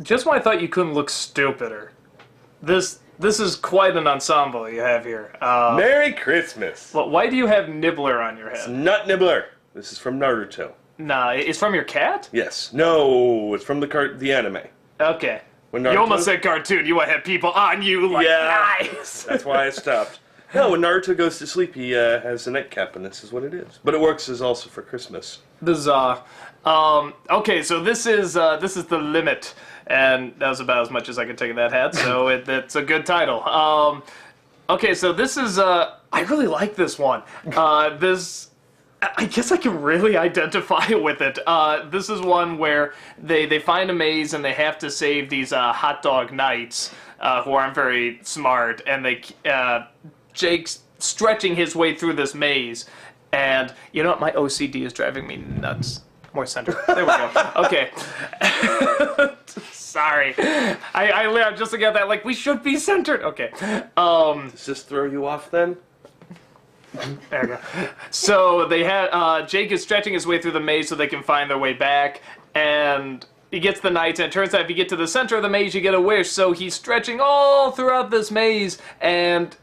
Just when I thought you couldn't look stupider. This is quite an ensemble you have here. Merry Christmas! Well, why do you have Nibbler on your head? Nut Nibbler. This is from Naruto. Nah, it's from your cat? Yes. No, it's from the anime. Okay. When You almost said cartoon. You want to have people on you like nice. That's why I stopped. No, when Naruto goes to sleep, he has a nightcap, and this is what it is. But it works as also for Christmas. Bizarre. Okay, so this is The Limit, and that was about as much as I could take of that hat, so it's a good title. Okay, so this is, I really like this one. I guess I can really identify with it. This is one where they find a maze and they have to save these hot dog knights who aren't very smart, and Jake's stretching his way through this maze, and you know what? My OCD is driving me nuts. More center. There we go. Okay. Sorry. I just looking at that like we should be centered. Okay. Does this throw you off then? There we go. So they had Jake is stretching his way through the maze so they can find their way back, and he gets the knights, and it turns out if you get to the center of the maze, you get a wish. So he's stretching all throughout this maze, and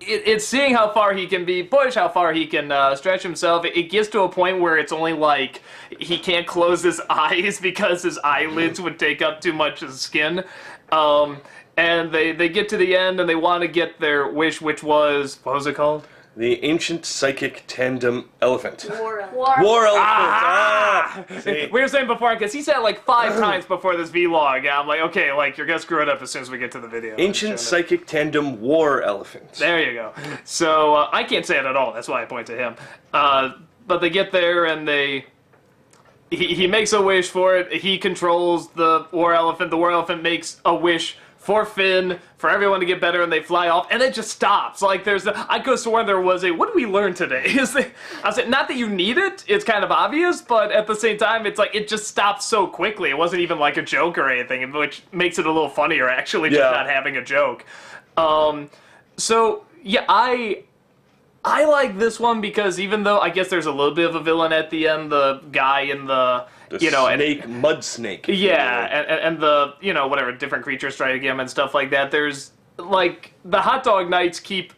it's seeing how far he can be pushed, how far he can stretch himself. It gets to a point where it's only like he can't close his eyes because his eyelids would take up too much of the skin. And they get to the end, and they want to get their wish, which was, what was it called? The Ancient Psychic Tandem Elephant. War Elephant. War Elephant! We were saying before, because he said it like 5 times before this vlog, and I'm like, okay, like, you're gonna screw it up as soon as we get to the video. Ancient Psychic Tandem War Elephant. There you go. So, I can't say it at all, that's why I point to him. But they get there, and he makes a wish for it, he controls the War Elephant makes a wish for Finn, for everyone to get better, and they fly off, and it just stops. Like, I could have sworn there was what did we learn today? I was like, not that you need it, it's kind of obvious, but at the same time, it's like, it just stops so quickly. It wasn't even like a joke or anything, which makes it a little funnier, actually, just not having a joke. So, yeah, I like this one because even though I guess there's a little bit of a villain at the end, the guy in the snake, mud snake. Yeah, and the, whatever, different creatures try to get him and stuff like that. There's, like, the hot dog knights keep,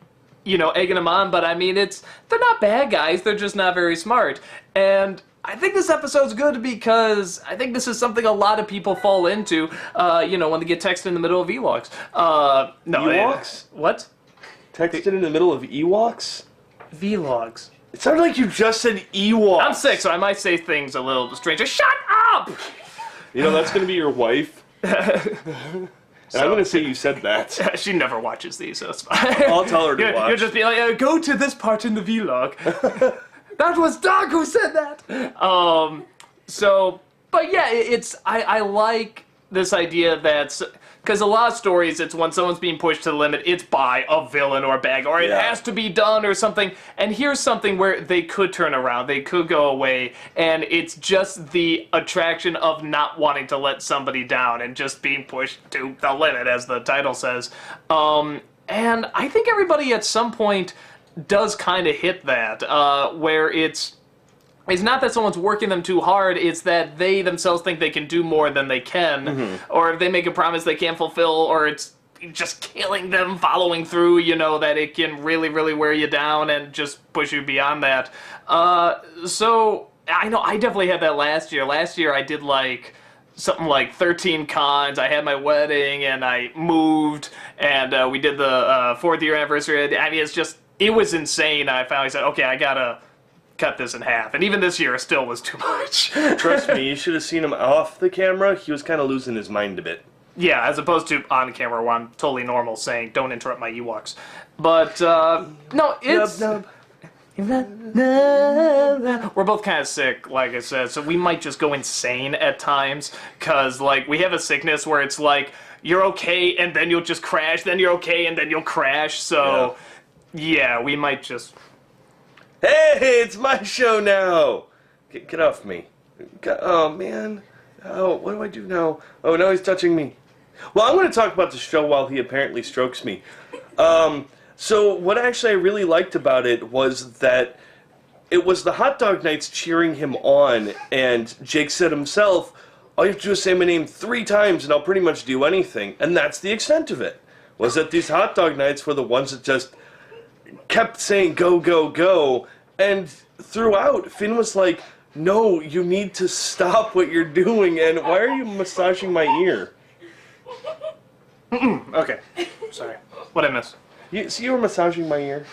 egging him on, but I mean, they're not bad guys, they're just not very smart. And I think this episode's good because I think this is something a lot of people fall into, when they get texted in the middle of vlogs. No. Ewoks? What? Texted in the middle of Ewoks? Vlogs. It sounded like you just said Ewoks. I'm sick, so I might say things a little strange. Shut up! That's going to be your wife. And I'm going to say you said that. She never watches these, so it's fine. I'll tell her to watch. You'll just be like, go to this part in the vlog. That was Doug who said that! But yeah, I like this idea that's... Because a lot of stories, it's when someone's being pushed to the limit, it's by a villain or a bad guy, or it has to be done or something. And here's something where they could turn around, they could go away, and it's just the attraction of not wanting to let somebody down and just being pushed to the limit, as the title says. And I think everybody at some point does kind of hit that, where it's not that someone's working them too hard, it's that they themselves think they can do more than they can, or if they make a promise they can't fulfill, or it's just killing them following through, that it can really, really wear you down and just push you beyond that. So, I know I definitely had that last year. Last year I did something like 13 cons, I had my wedding, and I moved, and we did the 4th year anniversary. I mean, it was insane. I finally said, okay, I gotta cut this in half. And even this year, it still was too much. Trust me, you should have seen him off the camera. He was kind of losing his mind a bit. Yeah, as opposed to on camera where I'm totally normal saying, don't interrupt my Ewoks. But, no, it's... Nub. We're both kind of sick, like I said, so we might just go insane at times, because, we have a sickness where it's like, you're okay, and then you'll just crash, then you're okay, and then you'll crash, so, yeah we might just... Hey, it's my show now! Get off me. Oh, man. Oh, what do I do now? Oh, now he's touching me. Well, I'm going to talk about the show while he apparently strokes me. So what actually I really liked about it was that it was the hot dog knights cheering him on, and Jake said himself, all you have to do is say my name 3 times and I'll pretty much do anything. And that's the extent of it. Was that these hot dog nights were the ones that just kept saying go, go, go. And throughout, Finn was like, no, you need to stop what you're doing. And why are you massaging my ear? Okay. Sorry. What'd I miss? You were massaging my ear?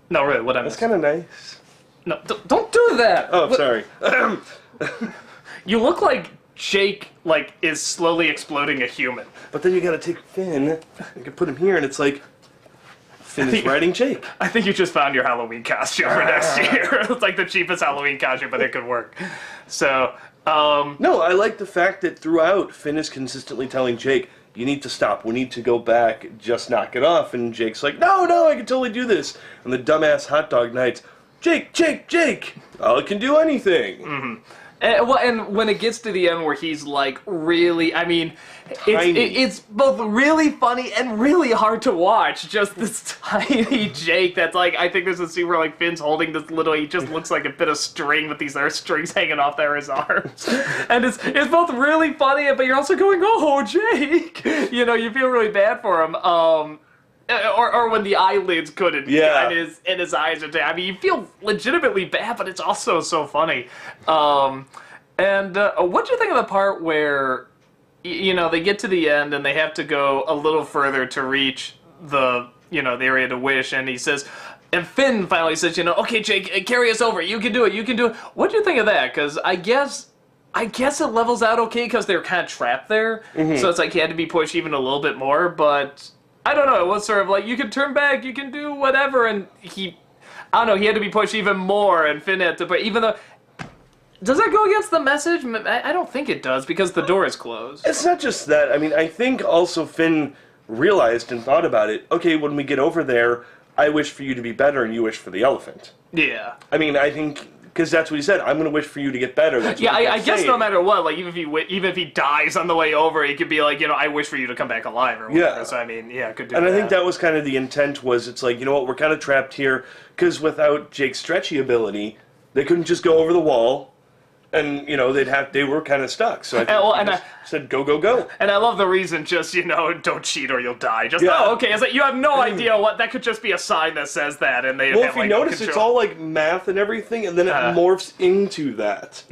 No, really, what'd I miss? That's kind of nice. No, don't do that! Oh, sorry. You look like Jake, like, is slowly exploding a human. But then you gotta take Finn, you can put him here, and it's like, Finn is riding Jake. I think you just found your Halloween costume for next year. It's like the cheapest Halloween costume, but it could work. So, No, I like the fact that throughout, Finn is consistently telling Jake, you need to stop, we need to go back, just knock it off. And Jake's like, no, I can totally do this. And the dumbass hot dog nights, Jake, I can do anything. Mm-hmm. And when it gets to the end where he's like really, I mean, it's both really funny and really hard to watch. Just this tiny Jake that's like, I think there's a scene where like Finn's holding this little, he just looks like a bit of string with these other strings hanging off there his arms. And it's both really funny, but you're also going, oh, Jake! You know, you feel really bad for him. Or when the eyelids couldn't, yeah, and his eyes are. I mean, you feel legitimately bad, but it's also so funny. What do you think of the part where, you know, they get to the end and they have to go a little further to reach the area to wish, and he says, and Finn finally says, okay, Jake, carry us over. You can do it. What do you think of that? Because I guess it levels out okay because they're kind of trapped there, so it's like he had to be pushed even a little bit more, but. I don't know, it was sort of like, you can turn back, you can do whatever, and he had to be pushed even more, and Finn had to, but even though, does that go against the message? I don't think it does, because the door is closed. It's not just that, I mean, I think also Finn realized and thought about it, okay, when we get over there, I wish for you to be better, and you wish for the elephant. Yeah. I mean, I think, because that's what he said, I'm going to wish for you to get better. That's yeah, I guess no matter what, like, even if he dies on the way over, he could be like, I wish for you to come back alive, or whatever. Yeah. So, I mean, yeah, could do and that. I think that was kind of the intent, was it's like, you know what, we're kind of trapped here, because without Jake's stretchy ability, they couldn't just go over the wall, and, they were kind of stuck. So I said, go, go, go. And I love the reason, just, don't cheat or you'll die. Just, yeah. oh, okay, it's like, you have no idea what, that could just be a sign that says that, and they well, have, if you like, notice, no it's all, like, math and everything, and then it morphs into that,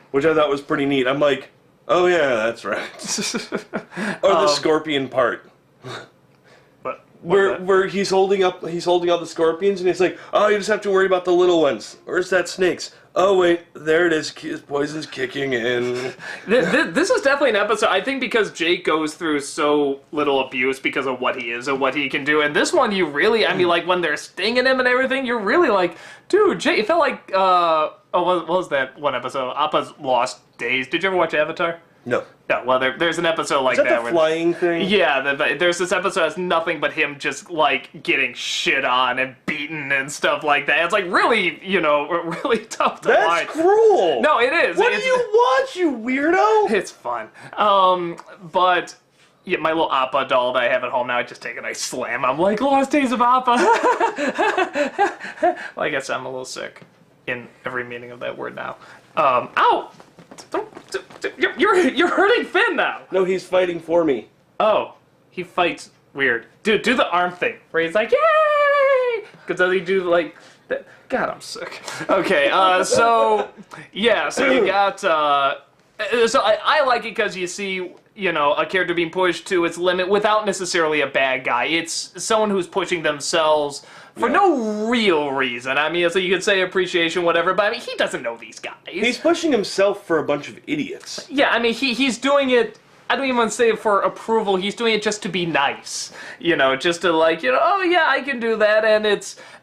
which I thought was pretty neat. I'm like, oh, yeah, that's right. Or the scorpion part. Where he's holding up the scorpions, and he's like, oh, you just have to worry about the little ones. Where's that snake's? Oh, wait, there it is. His poison's kicking in. This is definitely an episode, I think, because Jake goes through so little abuse because of what he is and what he can do. And this one, you really, I mean, like, when they're stinging him and everything, you're really like, dude, Jake, it felt like, what was that one episode? Appa's Lost Days. Did you ever watch Avatar? No. Yeah, well, there's an episode like that. Is that the where, flying thing? Yeah, there's this episode that's nothing but him just, like, getting shit on and beaten and stuff like that. It's, like, really, really tough to watch. That's cruel! No, it is. What do you watch, you weirdo? It's fun. But, yeah, my little Appa doll that I have at home now, I just take a nice slam. I'm like, Lost Days of Appa! Well, I guess I'm a little sick in every meaning of that word now. Ow! You're hurting Finn now. No, he's fighting for me. Oh, he fights weird. Dude, do the arm thing where he's like, yay! Because does he do like that? God, I'm sick. Okay, so you got. So I like it because you see, a character being pushed to its limit without necessarily a bad guy. It's someone who's pushing themselves for no real reason. I mean, so you could say appreciation, whatever, but I mean, he doesn't know these guys. He's pushing himself for a bunch of idiots. Yeah, I mean, he's doing it, I don't even want to say it for approval, he's doing it just to be nice. Just to like, oh yeah, I can do that, and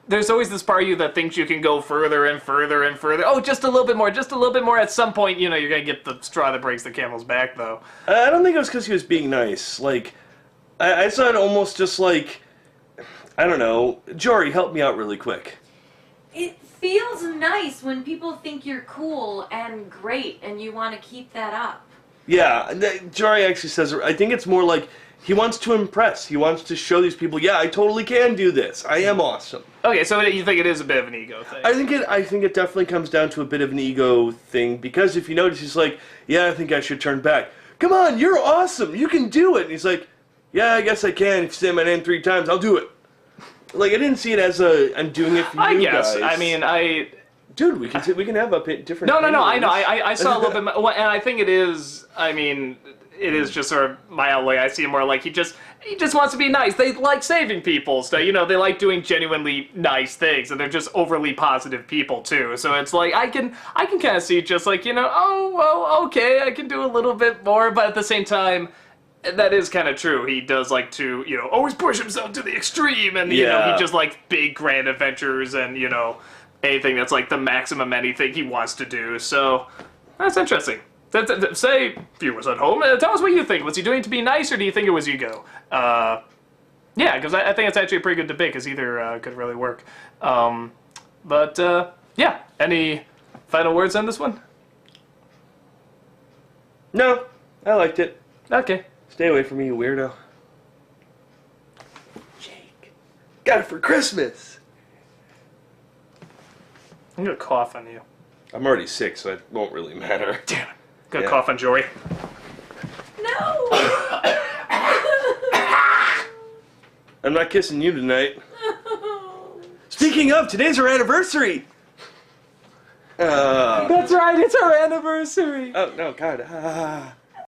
there's always this part of you that thinks you can go further and further and further. Oh, just a little bit more, just a little bit more. At some point, you're going to get the straw that breaks the camel's back, though. I don't think it was because he was being nice. Like, I saw it almost just like, I don't know. Jory, help me out really quick. It feels nice when people think you're cool and great and you want to keep that up. Yeah, Jory actually says, I think it's more like he wants to impress. He wants to show these people, yeah, I totally can do this. I am awesome. Okay, so you think it is a bit of an ego thing? I think it definitely comes down to a bit of an ego thing, because if you notice, he's like, yeah, I think I should turn back. Come on, you're awesome. You can do it. And he's like, yeah, I guess I can. If you say my name 3 times, I'll do it. Like, I didn't see it as I'm doing it for you I guess. guys. I mean, Dude, we can have a different. No, I know. opinions. I saw a little bit, and I think it is. I mean, it is just sort of mildly. I see it more like he just wants to be nice. They like saving people, so they like doing genuinely nice things, and they're just overly positive people too. So it's like I can kind of see just like oh well, okay, I can do a little bit more, but at the same time, that is kind of true. He does like to always push himself to the extreme, and he just likes big grand adventures and anything that's like the maximum anything he wants to do. So that's interesting. Say, viewers at home, tell us what you think. Was he doing it to be nice, or do you think it was ego? Yeah, because I think it's actually a pretty good debate, because either could really work. Yeah, any final words on this one? No, I liked it. Okay. Stay away from me, you weirdo. Jake, got it for Christmas. I'm gonna cough on you. I'm already sick, so it won't really matter. Damn it. Gonna Yeah. cough on Jory. No! I'm not kissing you tonight. Speaking of, today's our anniversary. That's right, it's our anniversary. Oh no, God.